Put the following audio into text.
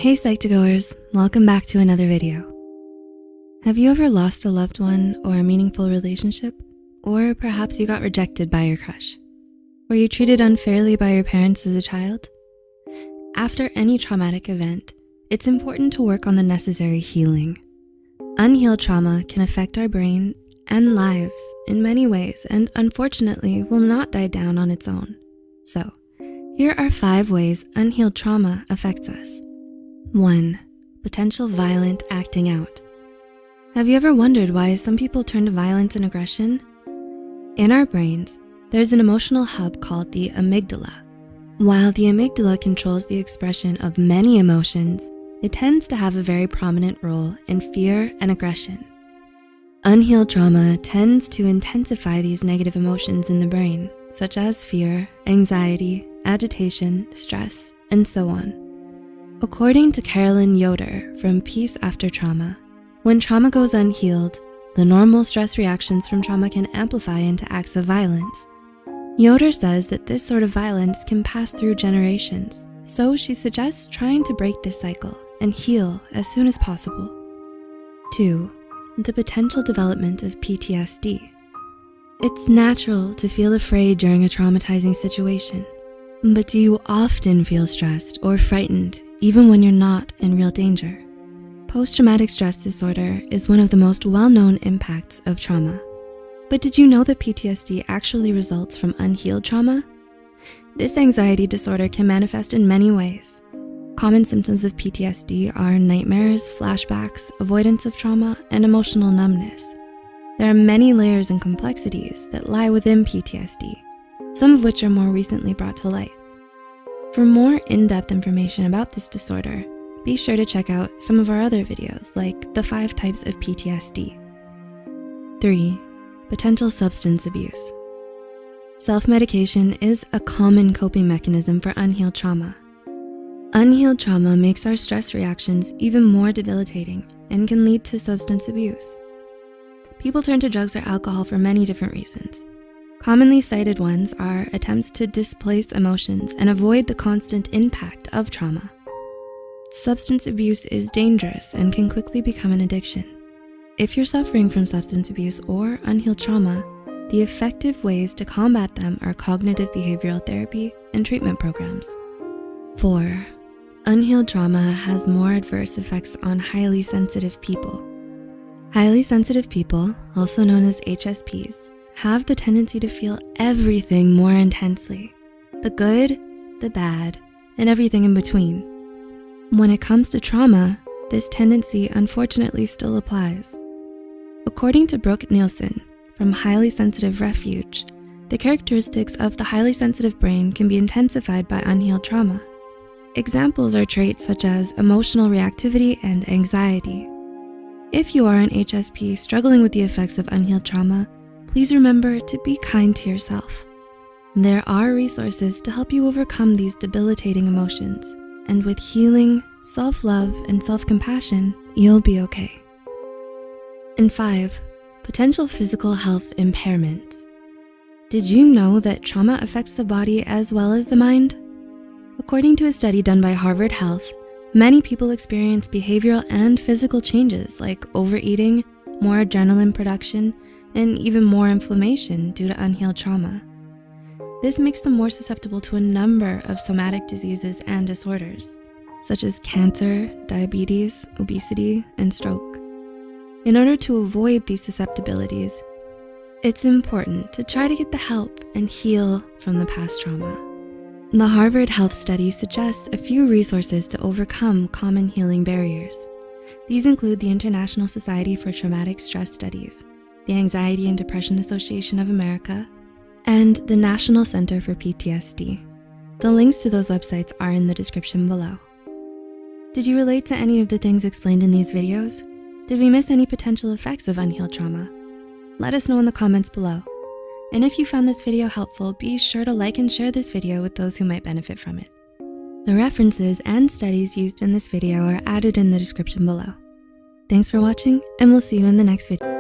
Hey Psych2Goers, welcome back to another video. Have you ever lost a loved one or a meaningful relationship? Or perhaps you got rejected by your crush? Were you treated unfairly by your parents as a child? After any traumatic event, it's important to work on the necessary healing. Unhealed trauma can affect our brain and lives in many ways and unfortunately will not die down on its own. So, here are 5 ways unhealed trauma affects us. 1. Potential violent acting out. Have you ever wondered why some people turn to violence and aggression? In our brains, there's an emotional hub called the amygdala. While the amygdala controls the expression of many emotions, it tends to have a very prominent role in fear and aggression. Unhealed trauma tends to intensify these negative emotions in the brain, such as fear, anxiety, agitation, stress, and so on. According to Carolyn Yoder from Peace After Trauma, when trauma goes unhealed, the normal stress reactions from trauma can amplify into acts of violence. Yoder says that this sort of violence can pass through generations, so she suggests trying to break this cycle and heal as soon as possible. 2. The potential development of PTSD. It's natural to feel afraid during a traumatizing situation, but do you often feel stressed or frightened even when you're not in real danger? Post-traumatic stress disorder is one of the most well-known impacts of trauma. But did you know that PTSD actually results from unhealed trauma? This anxiety disorder can manifest in many ways. Common symptoms of PTSD are nightmares, flashbacks, avoidance of trauma, and emotional numbness. There are many layers and complexities that lie within PTSD, some of which are more recently brought to light. For more in-depth information about this disorder, be sure to check out some of our other videos like the 5 types of PTSD. 3. Potential substance abuse. Self-medication is a common coping mechanism for unhealed trauma. Unhealed trauma makes our stress reactions even more debilitating and can lead to substance abuse. People turn to drugs or alcohol for many different reasons. Commonly cited ones are attempts to displace emotions and avoid the constant impact of trauma. Substance abuse is dangerous and can quickly become an addiction. If you're suffering from substance abuse or unhealed trauma, the effective ways to combat them are cognitive behavioral therapy and treatment programs. 4. Unhealed trauma has more adverse effects on highly sensitive people. Highly sensitive people, also known as HSPs, have the tendency to feel everything more intensely, the good, the bad, and everything in between. When it comes to trauma, this tendency unfortunately still applies. According to Brooke Nielsen from Highly Sensitive Refuge, the characteristics of the highly sensitive brain can be intensified by unhealed trauma. Examples are traits such as emotional reactivity and anxiety. If you are an HSP struggling with the effects of unhealed trauma, please remember to be kind to yourself. There are resources to help you overcome these debilitating emotions, and with healing, self-love, and self-compassion, you'll be okay. And 5, potential physical health impairments. Did you know that trauma affects the body as well as the mind? According to a study done by Harvard Health, many people experience behavioral and physical changes like overeating, more adrenaline production, and even more inflammation due to unhealed trauma. This makes them more susceptible to a number of somatic diseases and disorders, such as cancer, diabetes, obesity, and stroke. In order to avoid these susceptibilities, it's important to try to get the help and heal from the past trauma. The Harvard Health study suggests a few resources to overcome common healing barriers. These include the International Society for Traumatic Stress Studies, the Anxiety and Depression Association of America, and the National Center for PTSD. The links to those websites are in the description below. Did you relate to any of the things explained in these videos? Did we miss any potential effects of unhealed trauma? Let us know in the comments below. And if you found this video helpful, be sure to like and share this video with those who might benefit from it. The references and studies used in this video are added in the description below. Thanks for watching, and we'll see you in the next video.